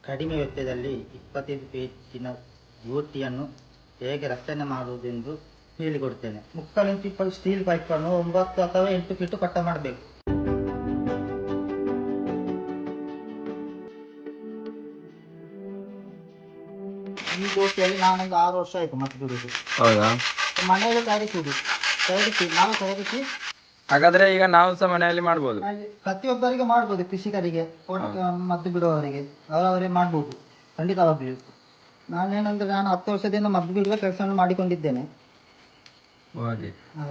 ಕಡಿಮೆ ವೆಚ್ಚದಲ್ಲಿ 25 ಪೇಜಿನ ಬೂಟಿಯನ್ನು ಹೇಗೆ ರಚನೆ ಮಾಡುವುದೆಂದು ಹೇಳಿಕೊಡ್ತೇನೆ. 3 ಇಂಚು ಸ್ಟೀಲ್ ಪೈಪನ್ನು 9 ಅಥವಾ 8 ಫೀಟ್ ಕಟ್ಟ ಮಾಡಬೇಕು. ಈ ಬೋಟಿಯಲ್ಲಿ ನಾನೊಂದು 6 ವರ್ಷ ಆಯ್ತು ಮತ್ತೆ ಬಿಡುದು. ಹೌದಾ? ಮನೆಯಲ್ಲಿ ತಯಾರಿಸುವುದು, ನಾವು ತಯಾರಿಸಿ. ಹಾಗಾದ್ರೆ ಈಗ ನಾವು ಸಹ ಮನೆಯಲ್ಲಿ ಮಾಡ್ಬೋದು. ಪ್ರತಿಯೊಬ್ಬರಿಗೆ ಮಾಡ್ಬೋದು, ಕೃಷಿಕರಿಗೆ, ಮದ್ದು ಬಿಡುವವರಿಗೆ ಅವರವರೇ ಮಾಡ್ಬೋದು ಖಂಡಿತವಾಗಿಯೂ. ನಾನೇನಂದ್ರೆ ನಾನು 10 ವರ್ಷದಿಂದ ಮದ್ದು ಬಿಡುವ ಕೆಲಸವನ್ನು ಮಾಡಿಕೊಂಡಿದ್ದೇನೆ.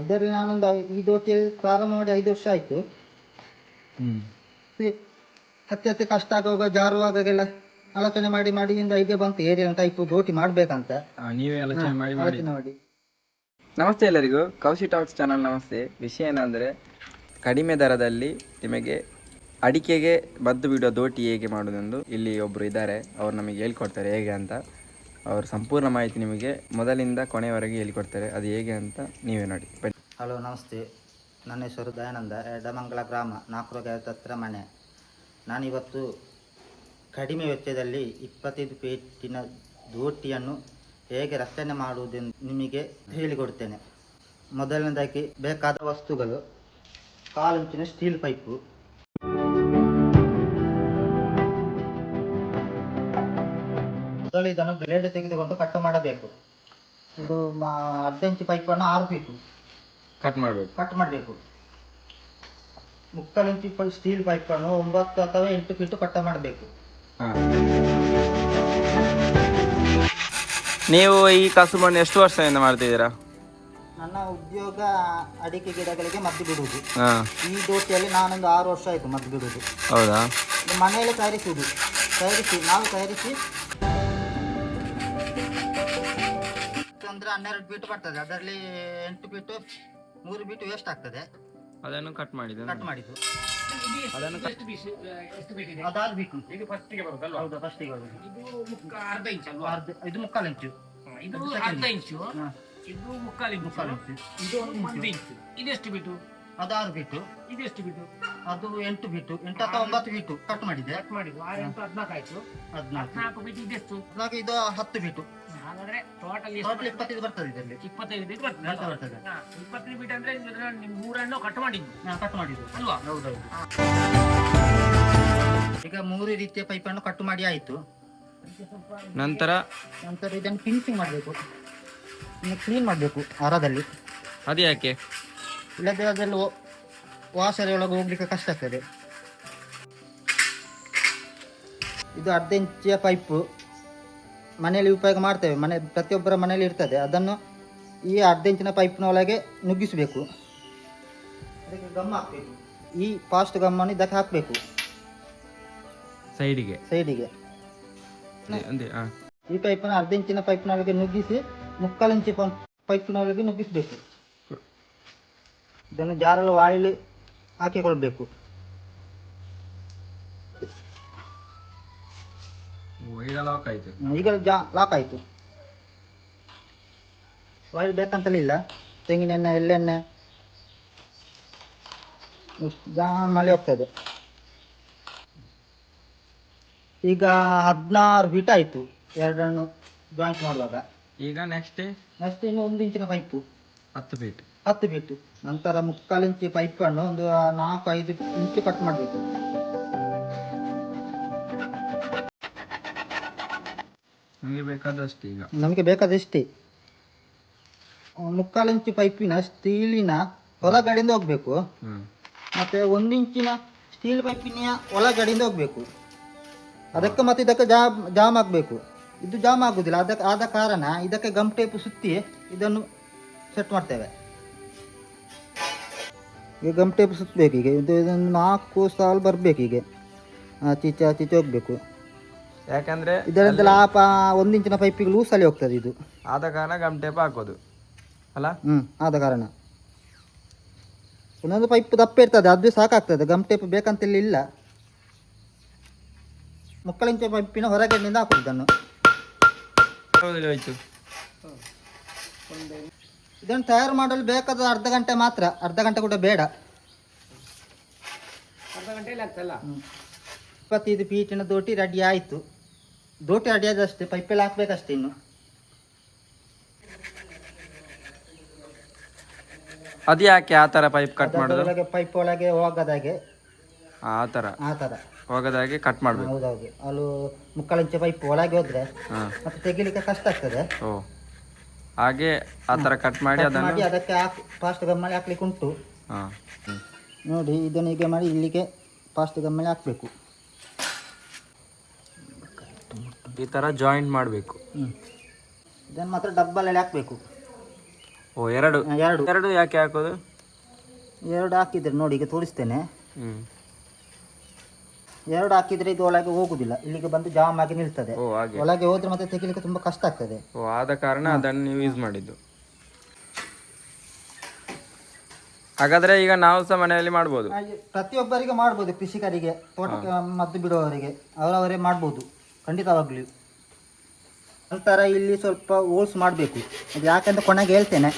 ಇದರಲ್ಲಿ ನಾನೊಂದು ಈ ದೋಟಿಯಲ್ಲಿ ಪ್ರಾರಂಭ ಮಾಡಿ 5 ವರ್ಷ ಆಯ್ತು. ಹತ್ತಿ ಕಷ್ಟ ಆಗುವಾಗ ಜಾರುವಾಗೆಲ್ಲ ಆಲೋಚನೆ ಮಾಡಿ ಇಂದ ಐಡಿಯಾ ಬಂತು ಏರಿಯಾ ಟೈಪ್ ದೋಟಿ ಮಾಡ್ಬೇಕಂತ. ನೀವೇ ಆಲೋಚನೆ ಮಾಡಿ. ನಮಸ್ತೆ ಎಲ್ಲರಿಗೂ, ಕೌಶಿ ಟಾಕ್ಸ್ ಚಾನಲ್ ನಮಸ್ತೆ. ವಿಷಯ ಏನಂದರೆ, ಕಡಿಮೆ ದರದಲ್ಲಿ ನಿಮಗೆ ಅಡಿಕೆಗೆ ಮದ್ದು ಬಿಡುವ ದೋಟಿ ಹೇಗೆ ಮಾಡೋದೆಂದು ಇಲ್ಲಿ ಒಬ್ಬರು ಇದ್ದಾರೆ. ಅವರು ನಮಗೆ ಹೇಳ್ಕೊಡ್ತಾರೆ ಹೇಗೆ ಅಂತ. ಅವರು ಸಂಪೂರ್ಣ ಮಾಹಿತಿ ನಿಮಗೆ ಮೊದಲಿಂದ ಕೊನೆಯವರೆಗೆ ಹೇಳಿಕೊಡ್ತಾರೆ. ಅದು ಹೇಗೆ ಅಂತ ನೀವೇ ನೋಡಿ. ಹಲೋ, ನಮಸ್ತೆ. ನನ್ನ ಹೆಸರು ದಯಾನಂದ, ಎಡಮಂಗಲ ಗ್ರಾಮ, ನಾಲ್ಕುರಗೆ ಹತ್ರ ಮನೆ. ನಾನಿವತ್ತು ಕಡಿಮೆ ವೆಚ್ಚದಲ್ಲಿ 25 ಪೇಜಿನ ದೋಟಿಯನ್ನು ಹೇಗೆ ರಚನೆ ಮಾಡುವುದೆಂದು ನಿಮಗೆ ಹೇಳಿಕೊಡ್ತೇನೆ. ಮೊದಲನೇದಾಗಿ ಬೇಕಾದ ವಸ್ತುಗಳು: 1/4 ಇಂಚಿನ ಸ್ಟೀಲ್ ಪೈಪು, ಮೊದಲು ಇದನ್ನು ಬ್ಲೇಡ್ ತೆಗೆದುಕೊಂಡು ಕಟ್ ಮಾಡಬೇಕು. ಇದು 10 ಇಂಚು ಪೈಪನ್ನು 6 ಫೀಟು ಕಟ್ ಮಾಡಬೇಕು. 3 ಇಂಚು ಸ್ಟೀಲ್ ಪೈಪನ್ನು 9 ಅಥವಾ 8 ಫೀಟು ಕಟ್ ಮಾಡಬೇಕು. ನೀವು ಈ ಕಸುಬನ್ನು ಎಷ್ಟು ವರ್ಷದಿಂದ ಮಾಡ್ತಿದ್ದೀರಾ? ನನ್ನ ಉದ್ಯೋಗ ಅಡಿಕೆ ಗಿಡಗಳಿಗೆ ಮದ್ದು ಬಿಡುವುದು. ಈ ದೋಟಿಯಲ್ಲಿ ನಾನೊಂದು 6 ವರ್ಷ ಆಯಿತು ಮದ್ದು ಬಿಡುವುದು. ಹೌದಾ? ಮನೆಯಲ್ಲಿ ನಾವು ತಯಾರಿಸಿ ಅಂದರೆ 12 ಫೀಟ್ ಬರ್ತದೆ. ಅದರಲ್ಲಿ 8 ಫೀಟು 3 ಫೀಟ್ ವೇಸ್ಟ್ ಆಗ್ತದೆ. ಅದನ್ನು ಕಟ್ ಮಾಡಿದ್ದು ಅದಾದ ಬೇಕು. ಇದು ಫಸ್ಟಿಗೆ ಬರುತ್ತಲ್ಲ? ಹೌದು, ಫಸ್ಟಿಗೆ ಬರುದು. ಇದು ಅರ್ಧ ಇಂಚು ಅಲ್ವಾ? ಇದು 3/4 ಇಂಚು. ಇದು ಅರ್ಧ ಇಂಚು, ಇದು 3/4 ಇಂಚು, ಇದು 1 ಇಂಚು. ಇದೆಷ್ಟು ಬಿಟ್ಟು? ಅದು 6 ಫೀಟು. ಇದೆಷ್ಟು ಬಿಟ್ಟು? ಅದು 8 ಫೀಟು, 8 ಅಥವಾ 9 ಫೀಟು ಕಟ್ ಮಾಡಿದೆ. 6 8 14 ಆಯ್ತು. 14 ಫೀಟ್. ಇದೆಷ್ಟು? 14 ಇದು 10 ಫೀಟು. ಹಾಗಾದ್ರೆ ಟೋಟಲ್ 25 ಬರ್ತದೆ. ಇದರಲ್ಲಿ 25 ಫೀಟ್ ಬರ್ತದೆ. 25 ಫೀಟ್ ಅಂದ್ರೆ ಮೂರನ್ನು ಕಟ್ ಮಾಡಿದ್ದು ಅಲ್ವಾ? ಹೌದೌದು. ಈಗ 3 ರೀತಿಯ ಪೈಪನ್ನು ಕಟ್ ಮಾಡಿ ಆಯ್ತು. ನಂತರ ಇದನ್ನು ಫಿನಿಶಿಂಗ್ ಮಾಡಬೇಕು, ಕ್ಲೀನ್ ಮಾಡಬೇಕು ಹರದಲ್ಲಿ. ಅದು ಯಾಕೆ? ಇಲ್ಲದೆ ಅದರಲ್ಲಿ ವಾಸರೆ ಒಳಗೆ ಹೋಗ್ಲಿಕ್ಕೆ ಕಷ್ಟ ಆಗ್ತದೆ. ಇದು 1/2 ಇಂಚಿಯ ಪೈಪು ಮನೆಯಲ್ಲಿ ಉಪಯೋಗ ಮಾಡ್ತೇವೆ. ಪ್ರತಿಯೊಬ್ಬರ ಮನೆಯಲ್ಲಿ ಇರ್ತದೆ. ಅದನ್ನು ಈ 1/2 ಇಂಚಿನ ಪೈಪ್ನ ಒಳಗೆ ನುಗ್ಗಿಸಬೇಕು. ಅದಕ್ಕೆ ಗಮ್ ಹಾಕಬೇಕು. ಈ ಫಾಸ್ಟ್ ಗಮ್ಮನ್ನು ಇದಕ್ಕೆ ಹಾಕಬೇಕು ಸೈಡಿಗೆ. ಈ ಪೈಪನ್ನು 1/2 ಇಂಚಿನ ಪೈಪ್ನೊಳಗೆ ನುಗ್ಗಿಸಿ 3/4 ಇಂಚಿ ಪೈಪ್ನೊಳಗೆ ನುಗ್ಗಿಸಬೇಕು. ಇದನ್ನು ಜಾರಲು ಆಯಿಲ್ ಹಾಕಿಕೊಳ್ಬೇಕು. ಈಗ ಲಾಕ್ ಆಯ್ತು. ಆಯಿಲ್ ಬೇಕಂತಲಿಲ್ಲ, ತೆಂಗಿನ ಎಣ್ಣೆ, ಎಳ್ಳೆಣ್ಣೆ ಮಳೆ ಹೋಗ್ತದೆ. ಈಗ 16 ಫೀಟ್ ಆಯ್ತು ಎರಡನ್ನು ಜಾಯಿಂಟ್ ಮಾಡುವಾಗ. ಈಗ ನೆಕ್ಸ್ಟ್ ಇನ್ನು 1 ಇಂಚಿನ ಪೈಪು 10 ಫೀಟ್. ನಂತರ 3/4 ಇಂಚಿ ಪೈಪನ್ನು ಒಂದು 4-5 ಇಂಚು ಕಟ್ ಮಾಡಬೇಕು. ನಮಗೆ ಬೇಕಾದಷ್ಟೇ. 3/4 ಇಂಚು ಪೈಪಿನ ಸ್ಟೀಲಿನ ಹೊರಗಡೆಯಿಂದ ಹೋಗ್ಬೇಕು, ಮತ್ತೆ 1 ಇಂಚಿನ ಸ್ಟೀಲ್ ಪೈಪಿನ ಒಳಗಡೆಯಿಂದ ಹೋಗ್ಬೇಕು. ಅದಕ್ಕೆ ಮತ್ತೆ ಇದಕ್ಕೆ ಜಾಮ್ ಆಗಬೇಕು. ಇದು ಜಾಮ್ ಆಗುದಿಲ್ಲ. ಆದ ಕಾರಣ ಇದಕ್ಕೆ ಗಮ್ ಟೇಪ್ ಸುತ್ತಿ ಇದನ್ನು ಸೆಟ್ ಮಾಡ್ತೇವೆ. ಈಗ ಗಮ್ ಟೇಪ್ ಸುತ್ತಬೇಕು. ಈಗ ಇದೊಂದು 4 ಸಾಲು ಬರಬೇಕು. ಈಗ ಆಚೀಚೆ ಹೋಗ್ಬೇಕು. ಯಾಕಂದ್ರೆ ಇದರಿಂದ 1 ಇಂಚಿನ ಪೈಪಿಗೆ ಲೂಸಲ್ಲಿ ಹೋಗ್ತದೆ. ಇದು ಆದ ಕಾರಣ ಗಮ್ ಟೇಪ್ ಹಾಕೋದು ಅಲ್ಲ? ಆದ ಕಾರಣ ಒಂದೊಂದು ಪೈಪ್ ದಪ್ಪ ಇರ್ತದೆ, ಅದು ಸಾಕಾಗ್ತದೆ. ಗಮ್ ಟೇಪ್ ಬೇಕಂತಿಲ್ಲ. ಇಲ್ಲ, 3/4 ಇಂಚು ಪೈಪಿನ ಹೊರಗಡೆಯಿಂದ ಹಾಕೋದು. ಇದನ್ನು ತಯಾರು ಮಾಡಲು ಬೇಕಾದ ಅರ್ಧ ಗಂಟೆ ಮಾತ್ರ. ಅರ್ಧ ಗಂಟೆ ಕೂಡ ಬೇಡ. 25 ಫೀಟಿನ ದೋಟಿ ರೆಡಿ ಆಯಿತು. ದೋಟಿ ಅಡಿಯೋದಷ್ಟೇ, ಪೈಪೆಲ್ಲ ಹಾಕ್ಬೇಕಷ್ಟೇ ಇನ್ನು. ಅದು ಯಾಕೆ ಆ ಥರ ಪೈಪ್ ಕಟ್ ಮಾಡೋದು? ಒಳಗೆ ಪೈಪ್ ಒಳಗೆ ಹೋಗದಾಗೆ ಆ ಥರ ಆ ಥರ ಹೋಗದಾಗೆ ಕಟ್ ಮಾಡಬೇಕು. ಹೌದೌದು. ಅಲ್ಲಿ 3/4 ಇಂಚು ಪೈಪ್ ಒಳಗೆ ಹೋದ್ರೆ ಹಾಂ. ಮತ್ತೆ ತೆಗಿಲಿಕ್ಕೆ ಕಷ್ಟ ಆಗ್ತದೆ. ಓ, ಹಾಗೆ ಆ ಥರ ಕಟ್ ಮಾಡಿ ಮಾಡಿ ಅದನ್ನು ಅದಕ್ಕೆ ಫಾಸ್ಟ್ ಗಮ್ಮಲ್ಲಿ ಹಾಕ್ಲಿಕ್ಕೆ ಉಂಟು. ಹಾಂ. ನೋಡಿ, ಇದನ್ನು ಹೀಗೆ ಮಾಡಿ ಇಲ್ಲಿಗೆ ಫಾಸ್ಟ್ ಗಮ್ಮಲ್ಲಿ ಹಾಕಬೇಕು. ಈ ಥರ ಜಾಯಿಂಟ್ ಮಾಡಬೇಕು. ಇದನ್ನು ಮಾತ್ರ ಡಬ್ಬಲಲ್ಲಿ ಹಾಕಬೇಕು. ಓ, ಎರಡು ಎರಡು ಎರಡು ಯಾಕೆ ಹಾಕೋದು? ಎರಡು ಹಾಕಿದ್ರೆ ನೋಡಿ, ಈಗ ತೋರಿಸ್ತೇನೆ. ಹ್ಞೂ. ಎರಡು ಹಾಕಿದ್ರೆ ಇದು ಒಳಗೆ ಹೋಗುದಿಲ್ಲ, ಇಲ್ಲಿಗೆ ಬಂದು ಜಾಮ್ ಆಗಿ ನಿಲ್ತದೆ. ಓ, ಹಾಗೆ. ಒಳಗೆ ಹೋದ್ರೆ ಮತ್ತೆ ತೆಗಿಲಿಕ್ಕೆ ತುಂಬಾ ಕಷ್ಟ ಆಗ್ತದೆ. ಓ, ಆದ ಕಾರಣ ಅದನ್ನು ನೀವು ಯೂಸ್ ಮಾಡಿದ್ದು. ಹಾಗಾದ್ರೆ ಈಗ ನಾವು ಸಹ ಮನೆಯಲ್ಲಿ ಮಾಡ್ಬೋದು. ಪ್ರತಿಯೊಬ್ಬರಿಗೆ ಮಾಡ್ಬೋದು, ಕೃಷಿಕರಿಗೆ, ತೋಟಕ್ಕೆ ಮದ್ದು ಬಿಡುವವರಿಗೆ, ಅವರವರೇ ಮಾಡ್ಬೋದು ಖಂಡಿತವಾಗ್ಲೂ. ನಂತರ ಇಲ್ಲಿ ಸ್ವಲ್ಪ ಹೋಲ್ಸ್ ಮಾಡಬೇಕು. ಅದು ಯಾಕಂತ ಕೊನೆಗೆ ಹೇಳ್ತೇನೆ.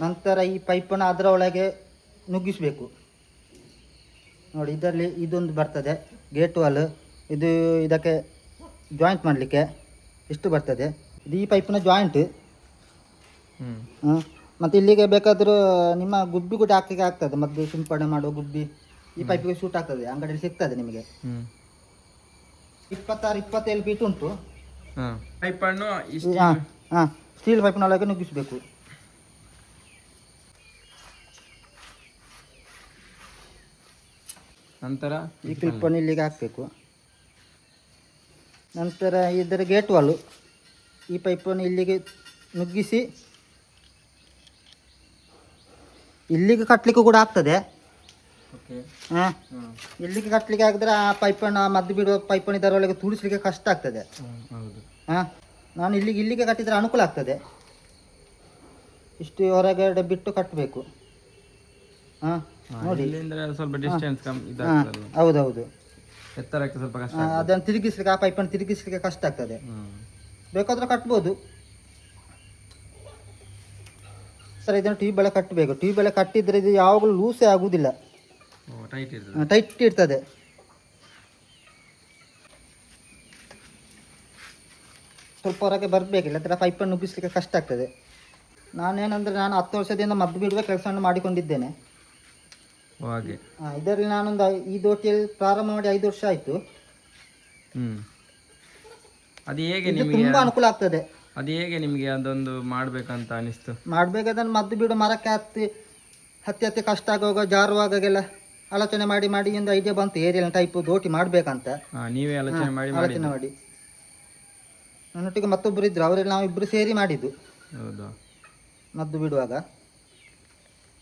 ನಂತರ ಈ ಪೈಪನ್ನು ಅದರ ಒಳಗೆ ನುಗ್ಗಿಸಬೇಕು. ನೋಡಿ, ಇದರಲ್ಲಿ ಇದೊಂದು ಬರ್ತದೆ ಗೇಟ್ ವಾಲ್. ಇದು ಇದಕ್ಕೆ ಜಾಯಿಂಟ್ ಮಾಡಲಿಕ್ಕೆ ಇಷ್ಟು ಬರ್ತದೆ. ಇದು ಈ ಪೈಪಿನ ಜಾಯಿಂಟ್. ಮತ್ತು ಇಲ್ಲಿಗೆ ಬೇಕಾದರೂ ನಿಮ್ಮ ಗುಬ್ಬಿ ಕೂಡ ಹಾಕಲಿಕ್ಕೆ ಆಗ್ತದೆ. ಮದ್ದು ಸಿಂಪಡಣೆ ಮಾಡುವ ಗುಬ್ಬಿ ಈ ಪೈಪಿಗೆ ಶೂಟ್ ಆಗ್ತದೆ, ಅಂಗಡಿಯಲ್ಲಿ ಸಿಗ್ತದೆ ನಿಮಗೆ. 26-27 ಫೀಟ್ ಉಂಟು. ಪೈಪನ್ನು ಹಾಂ, ಸ್ಟೀಲ್ ಪೈಪಿನೊಳಗೆ ನುಗ್ಗಿಸಬೇಕು. ನಂತರ ಈ ಕ್ಲಿಪ್ಪನ್ನು ಇಲ್ಲಿಗೆ ಹಾಕಬೇಕು. ನಂತರ ಇದರ ಗೇಟ್ ವಾಲು ಈ ಪೈಪನ್ನು ಇಲ್ಲಿಗೆ ನುಗ್ಗಿಸಿ ಇಲ್ಲಿಗೆ ಕಟ್ಟಲಿಕ್ಕೂ ಕೂಡ ಆಗ್ತದೆ. ಹಾಂ, ಇಲ್ಲಿಗೆ ಕಟ್ಟಲಿಕ್ಕೆ ಆಗಿದ್ರೆ ಆ ಪೈಪನ್ನು ಮದ್ದು ಬಿಡುವ ಪೈಪನ್ನು ಇದರೊಳಗೆ ತುಳಿಸ್ಲಿಕ್ಕೆ ಕಷ್ಟ ಆಗ್ತದೆ. ಹಾಂ, ನಾನು ಇಲ್ಲಿಗೆ ಕಟ್ಟಿದರೆ ಅನುಕೂಲ ಆಗ್ತದೆ. ಇಷ್ಟು ಹೊರಗಡೆ ಬಿಟ್ಟು ಕಟ್ಟಬೇಕು. ಹಾಂ, ನೋಡಿ, ಸ್ವಲ್ಪ ಡಿಸ್ಟೆನ್ಸ್ ಹೌದೌದು. ಎತ್ತರಕ್ಕೆ ಸ್ವಲ್ಪ ಕಷ್ಟ. ಅದನ್ನು ತಿರುಗಿಸ್ಲಿಕ್ಕೆ, ಆ ಪೈಪನ್ನು ತಿರುಗಿಸ್ಲಿಕ್ಕೆ ಕಷ್ಟ ಆಗ್ತದೆ. ಬೇಕಾದ್ರೆ ಕಟ್ಬೋದು ಸರ್. ಇದನ್ನು ಟ್ಯೂಬ್ ಎಲ್ಲ ಕಟ್ಟಬೇಕು. ಟ್ಯೂಬ್ ಎಲ್ಲ ಕಟ್ಟಿದ್ರೆ ಇದು ಯಾವಾಗಲೂ ಲೂಸೇ ಆಗುವುದಿಲ್ಲ, ಟೈಟ್ ಇರ್ತದೆ. ಸ್ವಲ್ಪ ಹೊರಗೆ ಬರಬೇಕಿಲ್ಲ, ಅದರ ಪೈಪನ್ನು ನುಗ್ಗಿಸ್ಲಿಕ್ಕೆ ಕಷ್ಟ ಆಗ್ತದೆ. ನಾನು 10 ವರ್ಷದಿಂದ ಮದ್ದು ಬಿಡುವ ಕೆಲಸವನ್ನು ಮಾಡಿಕೊಂಡಿದ್ದೇನೆ. ಹಾಗೆ ಇದರಲ್ಲಿ ನಾನೊಂದು ಈ ದೋಟಿಯಲ್ಲಿ ಪ್ರಾರಂಭ ಮಾಡಿ 5 ವರ್ಷ ಆಯಿತು. ಅದು ಹೇಗೆ ತುಂಬಾ ಅನುಕೂಲ ಆಗ್ತದೆ. ಅದು ಹೇಗೆ ನಿಮಗೆ ಅದೊಂದು ಮಾಡ್ಬೇಕಂತ ಅನಿಸ್ತು? ಮಾಡ್ಬೇಕಾದ್ರೆ ಮದ್ದು ಬಿಡು ಮರಕ್ಕೆ ಹತ್ತಿ ಕಷ್ಟ ಆಗುವಾಗ ಜಾರುವಾಗೆಲ್ಲ ಆಲೋಚನೆ ಮಾಡಿ ಒಂದು ಐಡಿಯಾ ಬಂತು, ಏರಿಯಲ್ ಟೈಪ್ ದೋಟಿ ಮಾಡ್ಬೇಕಂತ. ನೀವೇ ಆಲೋಚನೆ ಮಾಡಿ ನನ್ನೊಟ್ಟಿಗೆ ಮತ್ತೊಬ್ಬರು ಇದ್ರು, ಅವರೆಲ್ಲ ನಾವಿಬ್ಬರು ಸೇರಿ ಮಾಡಿದ್ದು ಹೌದಾ ಮದ್ದು ಬಿಡುವಾಗ.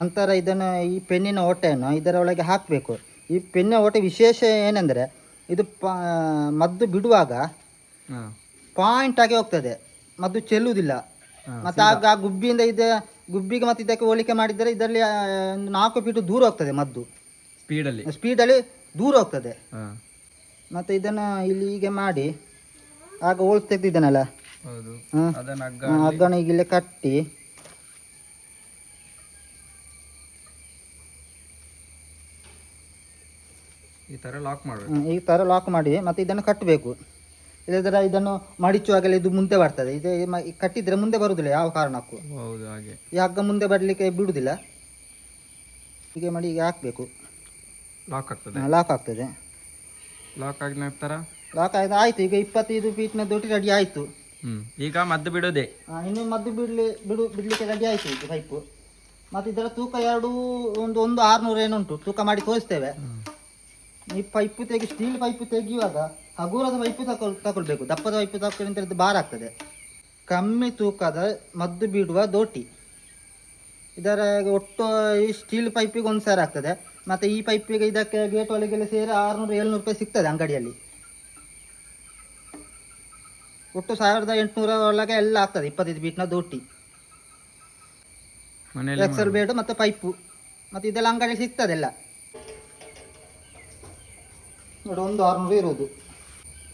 ನಂತರ ಇದನ್ನು ಈ ಪೆನ್ನಿನ ಓಟೆಯನ್ನು ಇದರ ಒಳಗೆ ಹಾಕಬೇಕು. ಈ ಪೆನ್ನಿನ ಓಟೆ ವಿಶೇಷ ಏನೆಂದರೆ ಇದು ಮದ್ದು ಬಿಡುವಾಗ ಪಾಯಿಂಟ್ ಆಗಿ ಹೋಗ್ತದೆ, ಮದ್ದು ಚೆಲ್ಲುವುದಿಲ್ಲ. ಮತ್ತು ಆಗ ಆ ಗುಬ್ಬಿಗೆ ಮತ್ತು ಇದಕ್ಕೆ ಹೋಲಿಕೆ ಮಾಡಿದರೆ ಇದರಲ್ಲಿ 4 ಫೀಟ್ ದೂರ ಹೋಗ್ತದೆ ಮದ್ದು, ಸ್ಪೀಡಲ್ಲಿ ದೂರ ಹೋಗ್ತದೆ. ಮತ್ತು ಇದನ್ನು ಇಲ್ಲಿ ಹೀಗೆ ಮಾಡಿ ಆಗ ಹೋಲ್ಸ್ ತೆಗೆದಿದ್ದಾನಲ್ಲ, ಹಗ್ಗನ ಈಗಿಲ್ಲೇ ಕಟ್ಟಿ ಈ ಥರ ಲಾಕ್ ಮಾಡಿ ಮತ್ತು ಇದನ್ನು ಕಟ್ಟಬೇಕು. ಇಲ್ಲದ್ರೆ ಇದನ್ನು ಮಡಿಚುವಾಗೆಲ್ಲ ಇದು ಮುಂದೆ ಬರ್ತದೆ. ಇದು ಕಟ್ಟಿದ್ರೆ ಮುಂದೆ ಬರುವುದಿಲ್ಲ ಯಾವ ಕಾರಣಕ್ಕೂ. ಈ ಹಗ್ಗ ಮುಂದೆ ಬರಲಿಕ್ಕೆ ಬಿಡುವುದಿಲ್ಲ. ಹೀಗೆ ಮಾಡಿ ಈಗ ಹಾಕಬೇಕು, ಲಾಕ್ ಆಗ್ತದೆ. ಲಾಕ್ ಆಯ್ತು. ಈಗ 25 ಫೀಟ್ನ ದೊಡ್ಡ ರೆಡಿ ಆಯಿತು. ಈಗ ಮದ್ದು ಬಿಡೋದೆ, ಇನ್ನು ಮದ್ದು ಬಿಡಲಿಕ್ಕೆ ರೆಡಿ ಆಯಿತು ಇದು ಪೈಪು. ಮತ್ತು ಇದರ ತೂಕ ಒಂದು 600 ಏನುಂಟು, ತೂಕ ಮಾಡಿ ತೋರಿಸ್ತೇವೆ. ಈ ಪೈಪು ಸ್ಟೀಲ್ ಪೈಪು ತೆಗೆಯುವಾಗ ಹಗುರದ ಪೈಪು ತಗೊಳ್ಬೇಕು. ದಪ್ಪದ ಪೈಪು ತಗೊಳ್ಳಿದ್ರೆ ಭಾರ ಆಗ್ತದೆ. ಕಮ್ಮಿ ತೂಕದ ಮದ್ದು ಬಿಡುವ ದೋಟಿ. ಇದರ ಒಟ್ಟು ಈ ಸ್ಟೀಲ್ ಪೈಪಿಗೆ 1,000 ಆಗ್ತದೆ. ಮತ್ತು ಈ ಪೈಪಿಗೆ ಇದಕ್ಕೆ ಗೇಟ್ ಒಳಗೆಲ್ಲ ಸೇರಿ 600-700 ರೂಪಾಯಿ ಸಿಗ್ತದೆ ಅಂಗಡಿಯಲ್ಲಿ. ಒಟ್ಟು 1,800 ಒಳಗೆ ಎಲ್ಲ ಆಗ್ತದೆ 25 ಫೀಟ್ನ ದೋಟಿ, ಎಕ್ಸೆಲ್ ಬೇಡು ಮತ್ತು ಪೈಪು. ಮತ್ತು ಇದೆಲ್ಲ ಅಂಗಡಿಯಲ್ಲಿ ಸಿಗ್ತದೆಲ್ಲ. ನೋಡಿ, 600 ಇರುವುದು.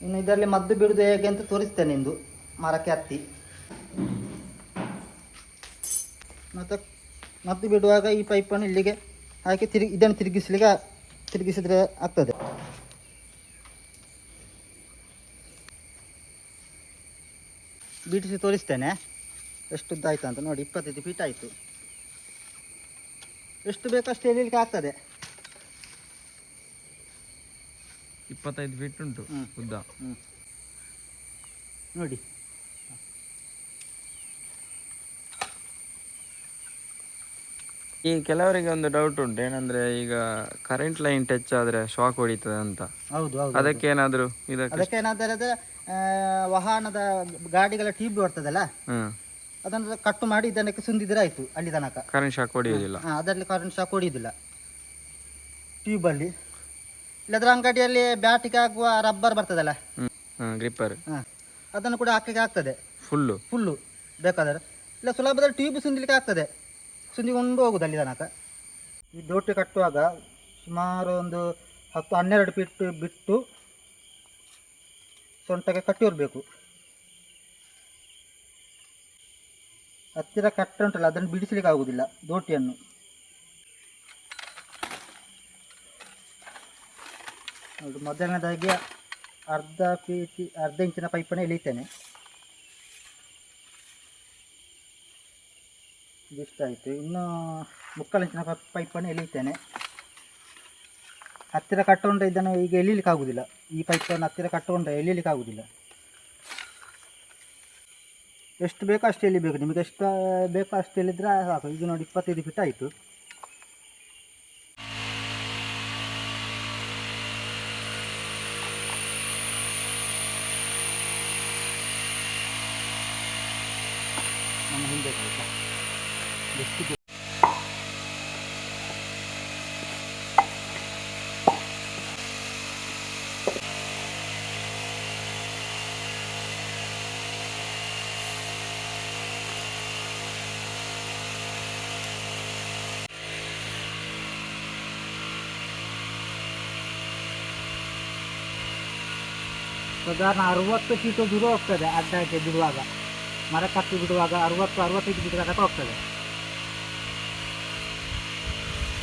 ಇನ್ನು ಇದರಲ್ಲಿ ಮದ್ದು ಬಿಡುವುದು ಹೇಗೆ ಅಂತ ತೋರಿಸ್ತೇನೆ ಇಂದು, ಮರಕ್ಕೆ ಹತ್ತಿ. ಮತ್ತು ಮದ್ದು ಬಿಡುವಾಗ ಈ ಪೈಪನ್ನು ಇಲ್ಲಿಗೆ ಹಾಕಿ ಇದನ್ನು ತಿರುಗಿಸ್ಲಿಕ್ಕೆ ತಿರುಗಿಸಿದ್ರೆ ಆಗ್ತದೆ. ಬಿಡಿಸಿ ತೋರಿಸ್ತೇನೆ ಎಷ್ಟು ಉದ್ದ ಆಯಿತು ಅಂತ. ನೋಡಿ 25 ಫೀಟ್ ಆಯಿತು. ಎಷ್ಟು ಬೇಕಷ್ಟು ಎಳಿಲಿಕ್ಕೆ ಆಗ್ತದೆ. 25 ಫೀಟ್ ಉಂಟು ಉದ್ದ. ನೋಡಿ ಈ ಕೆಲವರಿಗೆ ಒಂದು ಡೌಟ್ ಉಂಟು, ಏನಂದ್ರೆ ಈಗ ಕರೆಂಟ್ ಲೈನ್ ಟಚ್ ಆದ್ರೆ ಶಾಕ್ ಹೊಡಿತದೆ ಅಂತ. ಹೌದು ಹೌದು. ಅದಕ್ಕೇನಾದ್ರು ಅದಕ್ಕೇನಾದರೆ ವಾಹನದ ಗಾಡಿಗಳ ಟ್ಯೂಬ್ ಬರ್ತದಲ್ಲ, ಅದನ್ನು ಕಟ್ಟು ಮಾಡಿ ಇದನ್ನಕ್ಕೆ ಸುಂದಿದ್ರೆ ಆಯ್ತು. ಅಲ್ಲಿ ತನಕ ಕರೆಂಟ್ ಶಾಕ್ ಹೊಡೆಯುವುದಿಲ್ಲ. ಅದರಲ್ಲಿ ಕರೆಂಟ್ ಶಾಕ್ ಹೊಡೆಯುವುದಿಲ್ಲ ಟ್ಯೂಬಲ್ಲಿ. ಇಲ್ಲದ್ರ ಅಂಗಡಿಯಲ್ಲಿ ಬ್ಯಾಟಿಗೆ ಆಗುವ ರಬ್ಬರ್ ಬರ್ತದಲ್ಲ, ಗ್ರಿಪ್ಪರ್, ಅದನ್ನು ಕೂಡ ಹಾಕಲಿಕ್ಕೆ ಆಗ್ತದೆ. ಫುಲ್ಲು ಬೇಕಾದರೆ ಇಲ್ಲ ಸುಲಭದಲ್ಲಿ ಟ್ಯೂಬ್ ಸುಂದಿಲಿಕ್ಕೆ ಆಗ್ತದೆ. ಸುಂದಿಕೊಂಡು ಹೋಗುದು ಅಲ್ಲಿ ತನಕ. ಈ ದೋಟಿ ಕಟ್ಟುವಾಗ ಸುಮಾರು ಒಂದು 10-12 ಫೀಟ್ ಬಿಟ್ಟು ಸೊಂಟಕ್ಕೆ ಕಟ್ಟಿರಬೇಕು. ಹತ್ತಿರ ಕಟ್ಟ ಉಂಟಲ್ಲ, ಅದನ್ನು ಬಿಡಿಸಲಿಕ್ಕೆ ಆಗುವುದಿಲ್ಲ ದೋಟಿಯನ್ನು. ನೋಡಿ, ಮೊದಲನೇದಾಗಿ ಅರ್ಧ ಇಂಚಿನ ಪೈಪನ್ನು ಎಳೀತೇನೆ. ಇದಿಷ್ಟ ಆಯಿತು. ಇನ್ನು 3/4 ಇಂಚಿನ ಪೈಪನ್ನು ಎಳೀತೇನೆ. ಹತ್ತಿರ ಕಟ್ಟುಕೊಂಡ್ರೆ ಇದನ್ನು ಈಗ ಎಳೀಲಿಕ್ಕೆ ಆಗುವುದಿಲ್ಲ. ಈ ಪೈಪನ್ನು ಹತ್ತಿರ ಕಟ್ಟುಕೊಂಡ್ರೆ ಎಳೀಲಿಕ್ಕೆ ಆಗುವುದಿಲ್ಲ. ಎಷ್ಟು ಬೇಕೋ ಅಷ್ಟು ಎಳಿಬೇಕು. ನಿಮಗೆ ಎಷ್ಟು ಬೇಕೋ ಅಷ್ಟು ಎಳಿದ್ರೆ ಸಾಕು. ಈಗ ನೋಡಿ 25 ಫೀಟ್ ಆಯಿತು. ನಮ್ಮ ಹಿಂದೆ ಎಷ್ಟು ಸಾಧಾರಣ 60 ಫೀಟು ದೂರ ಹೋಗ್ತದೆ. ಅಡ್ಡಕ್ಕೆ ಬಿಡುವಾಗ, ಮರ ಕಟ್ಟಿ ಬಿಡುವಾಗ 60-65 ಫೀಟ್ ತನಕ ಹೋಗ್ತದೆ.